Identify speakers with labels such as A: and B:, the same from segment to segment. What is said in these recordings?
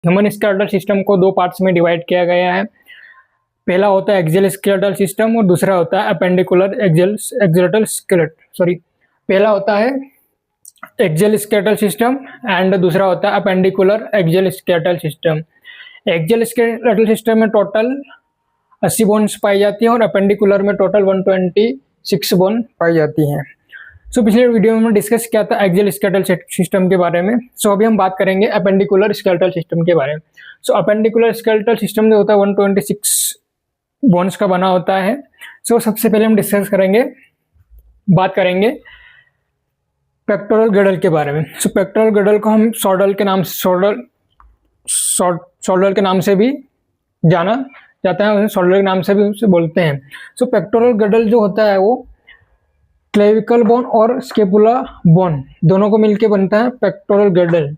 A: Human skeletal system को दो parts में डिवाइड किया गया है। पहला होता है एक्सियल स्केलेटल सिस्टम और दूसरा होता है अपेंडिकुलर एक्सिलेटल स्केलेट सॉरी पहला होता है एक्सियल स्केलेटल सिस्टम एंड दूसरा होता है appendicular axial skeletal system. Axial skeletal system में टोटल 80 बोन्स पाई जाती हैं और अपेंडिकुलर में टोटल 126 बोन पाई जाती हैं। पिछले वीडियो में हमने डिस्कस किया था एक्सियल स्केलेटल सिस्टम के बारे में। अभी हम बात करेंगे अपेंडिकुलर स्केलेटल सिस्टम के बारे में। अपेंडिकुलर स्केलेटल सिस्टम जो होता है 126 बोन्स का बना होता है। सबसे पहले हम डिस्कस करेंगे, बात करेंगे पेक्टोरल गडल के बारे में। पेक्टोरल गडल को हम शोल्डर के नाम से भी जाना जाता है, शोल्डर के नाम से भी उसे बोलते हैं। पेक्टोरल गडल जो होता है वो क्लेविकल बोन और स्केपुला बोन दोनों को मिलके बनता है पेक्टोरल गडल।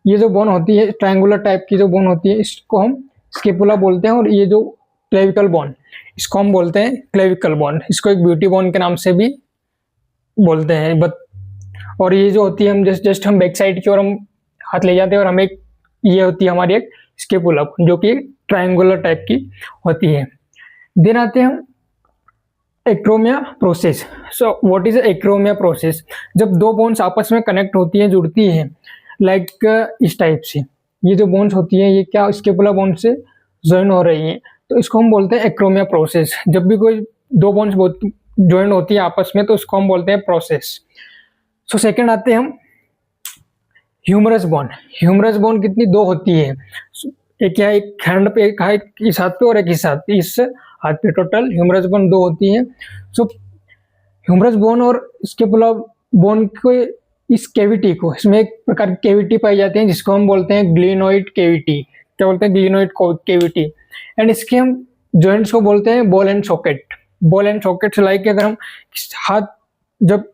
A: ये जो बोन होती है ट्रायंगुलर टाइप की जो बोन होती है इसको हम स्केपुला बोलते हैं और ये जो क्लेविकल बोन इसको हम बोलते हैं क्लेविकल बोन। इसको एक ब्यूटी बोन के नाम से भी बोलते हैं। और ये जो होती है हम जस्ट हम बैक साइड की ओर हम हाथ ले जाते हैं और हमें ये होती है हमारी एक स्केपुला जो कि ट्रायंगुलर टाइप की होती है। देन आते हैं हम acromia process. What is acromia process? जब दो बोन्स आपस में कनेक्ट होती हैं, जुड़ती हैं, लाइक इस टाइप से ये जो बोन्स होती हैं ये क्या स्केपुला बोन से ज्वाइन हो रही हैं, तो इसको हम बोलते हैं एक्रोमिया प्रोसेस। जब भी कोई दो बोन्स ज्वाइन होती है आपस में तो इसको हम बोलते हैं प्रोसेस। सेकंड आते हैं हम ह्यूमरस बोन। ह्यूमरस बोन कितनी? दो होती है, एक या एक हैंड पे, एक हाथ इस हाथ पे और एक इस हाथ पे। टोटल ह्यूमरस बोन दो होती हैं। ह्यूमरस बोन और स्केपुला बोन को इस कैविटी को, इसमें एक प्रकार की कैविटी पाई जाती है जिसको हम बोलते हैं ग्लिनोइड कैविटी। क्या बोलते हैं? Glenoid cavity. एंड इसके हम जॉइंट्स को बोलते हैं ball and socket. Ball and socket like अगर हम हाथ जब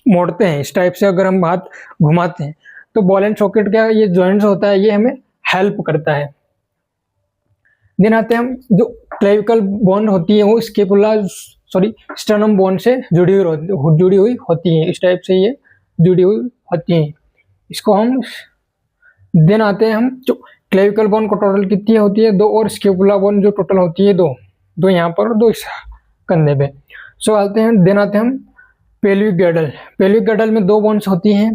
A: मोड़ते हैं इस टाइप से, अगर हम हाथ घुमाते हैं तो बॉल एंड सॉकेट का ये जॉइंट्स होता है, ये हमें हेल्प करता है। देन आते हैं हम जो क्लेविकल बोन होती है वो स्टर्नम बोन से जुड़ी हुई होती है। इस टाइप से ये जुड़ी हुई होती है, इसको हम। देन आते हैं हम जो क्लेविकल बोन को टोटल कितनी होती है? दो, और स्केपुला बोन जो टोटल होती है दो यहाँ पर और दो इस कंधे पे। आते हैं देन आते हैं हम पेल्विक गडल। पेल्विक गडल में दो बोन्स होती हैं।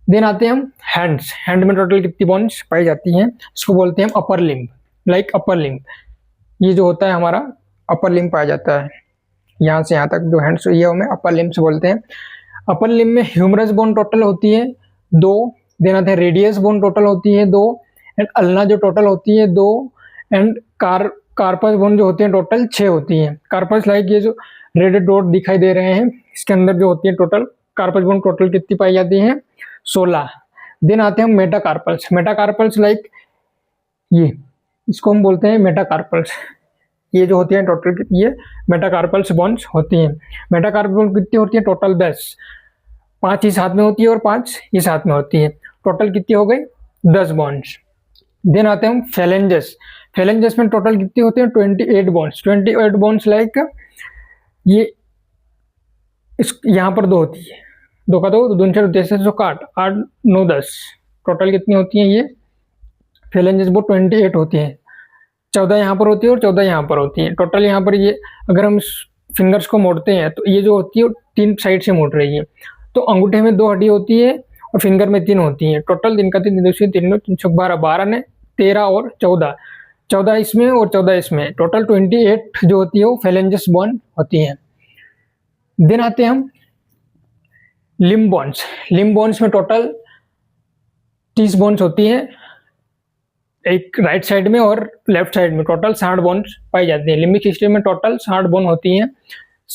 A: देन आते हैं हम हैंड्स। हैंड में टोटल कितनी बोन्स पाई जाती हैं? इसको बोलते हैं हम upper limb, like upper limb. ये जो होता है हमारा अपर लिम्ब पाया जाता है, यहाँ से यहाँ तक जो हैंड्स ये हमें अपर लिम्ब से बोलते हैं। अपर लिम्ब में ह्यूमरस बोन टोटल होती है दो। देन आते हैं रेडियस बोन टोटल होती है दो, एंड अल्ना जो टोटल होती है दो, एंड कार्पस बोन जो होती है टोटल 6 होती है। कार्पस लाइक ये जो रेड डॉट दिखाई दे रहे हैं इसके अंदर जो होती है टोटल कार्पस बोन टोटल कितनी पाई जाती है? 16। देन आते हैं हम मेटाकार्पल्स। मेटाकार्पल्स लाइक ये, इसको हम बोलते हैं मेटाकार्पल्स। ये जो होती है टोटल ये मेटाकार्पल्स बोन्स होती हैं। मेटाकार्पल बोन कितनी होती है? टोटल 10। 5 इस हाथ में होती है और 5 इस हाथ में होती है। टोटल कितनी हो गई? 10 बोन्स। देन आते हैं हम फेलेंजेस। फेलेंजेस में टोटल कितनी होती है? 28 बोन्स। 28 बोन्स लाइक ये यहाँ पर दो होती है, दो का दो, दून से 8 9 10। टोटल कितनी होती है? ये फेलेंजेस वो 28 होती है। 14 यहाँ पर होती है और 14 यहाँ पर होती है। टोटल यहाँ पर ये अगर हम फिंगर्स को मोड़ते हैं तो ये जो होती है 3 साइड से मोड़ रही है। तो अंगूठे में 2 हड्डी होती है और फिंगर में 3 होती है। टोटल 3 का 3 दूसरी 3 12 12 ने 13 और 14 इसमें और 14 इसमें। टोटल 28 जो होती है वो फेलेंजेस बोन होती है। देन आते हैं हम लिम्ब बोन्स। लिम्ब बोन्स में टोटल 30 बोन्स होती है, एक राइट साइड में और लेफ्ट साइड में। टोटल 60 बोन्स पाई जाती है। लिम्बिक सिस्टम में टोटल 60 बोन होती हैं।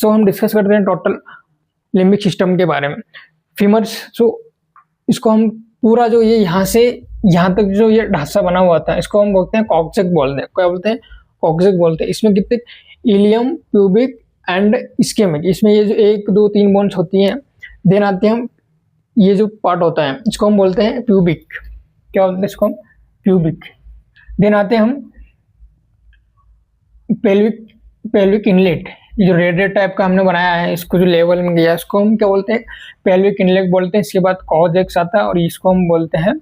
A: हम डिस्कस करते हैं टोटल लिम्बिक सिस्टम के बारे में। फीमर्स, इसको हम पूरा जो ये यहाँ से यहाँ तक जो ये ढांचा बना हुआ था इसको हम बोलते हैं कॉक्सेक बोलते हैं। क्या बोलते हैं? कॉक्सेक बोलते हैं। इसमें कितने? Ilium, pubic and ischemic. इसमें ये जो 1 2 3 बोन्स होती हैं। देन आते हैं हम ये जो पार्ट होता है इसको हम बोलते हैं प्यूबिक। क्या बोलते हैं इसको हम? प्यूबिक। देन आते हैं हम पेल्विक इनलेट। जो रेड टाइप का हमने बनाया है इसको जो लेवल में गया इसको हम क्या बोलते हैं? पेल्विक इनलेट बोलते हैं। इसके बाद कॉजेक्स आता है और इसको हम बोलते हैं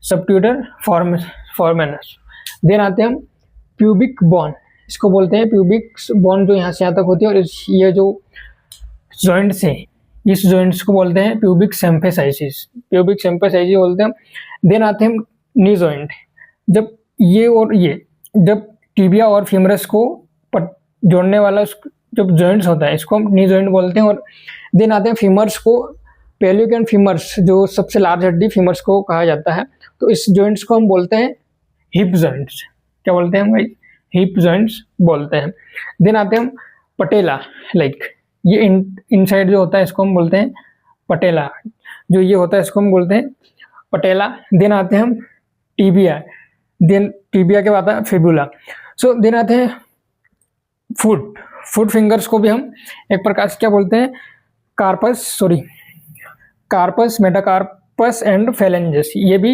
A: सबट्यूटर फॉर्मेनस। देन आते हैं हम प्यूबिक बोन, इसको बोलते हैं प्यूबिक बोन, जो यहाँ से यहाँ तक होती है, और ये जो जॉइंट्स है इस जॉइंट्स को बोलते हैं प्यूबिक सिम्फेसाइसिस, प्यूबिक सिम्फेसाइसिस बोलते हैं। देन आते हैं नी जॉइंट, जब ये और ये जब टिबिया और फीमरस को जोड़ने वाला जब जॉइंट्स होता है इसको हम नी जॉइंट बोलते हैं। और देन आते हैं फीमर्स को, पेल्विक एंड फीमर्स जो सबसे लार्ज हड्डी फीमर्स को कहा जाता है, तो इस जॉइंट्स को हम बोलते हैं हिप जॉइंट्स। क्या बोलते हैं भाई? हिप जॉइंट्स बोलते हैं। देन आते हैं हम पटेला, लाइक ये इनसाइड जो होता है इसको हम बोलते हैं पटेला, जो ये होता है इसको हम बोलते हैं पटेला। देन आते हैं हम टिबिया, देन टिबिया के बाद आता है फिबुला। सो देन आते हैं फुट फिंगर्स को भी हम एक प्रकार से क्या बोलते हैं? Carpus, metacarpus and phalanges. ये भी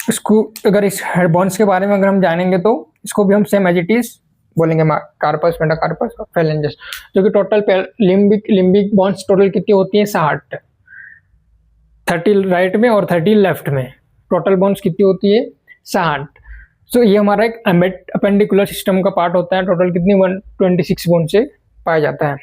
A: इसको अगर इस बोन्स के बारे में अगर हम जानेंगे तो इसको भी हम सेम एज इट इज बोलेंगे, कार्पस, मेटाकार्पस और फेलेंजेस। जो कि टोटल लिम्बिक बोन्स टोटल कितनी होती है? 60, 30 राइट में और 30 लेफ्ट में, टोटल बोन्स कितनी होती है? 60। सो ये हमारा एक अपेंडिकुलर सिस्टम का पार्ट होता है। टोटल कितनी 126 बोन से पाया जाता है।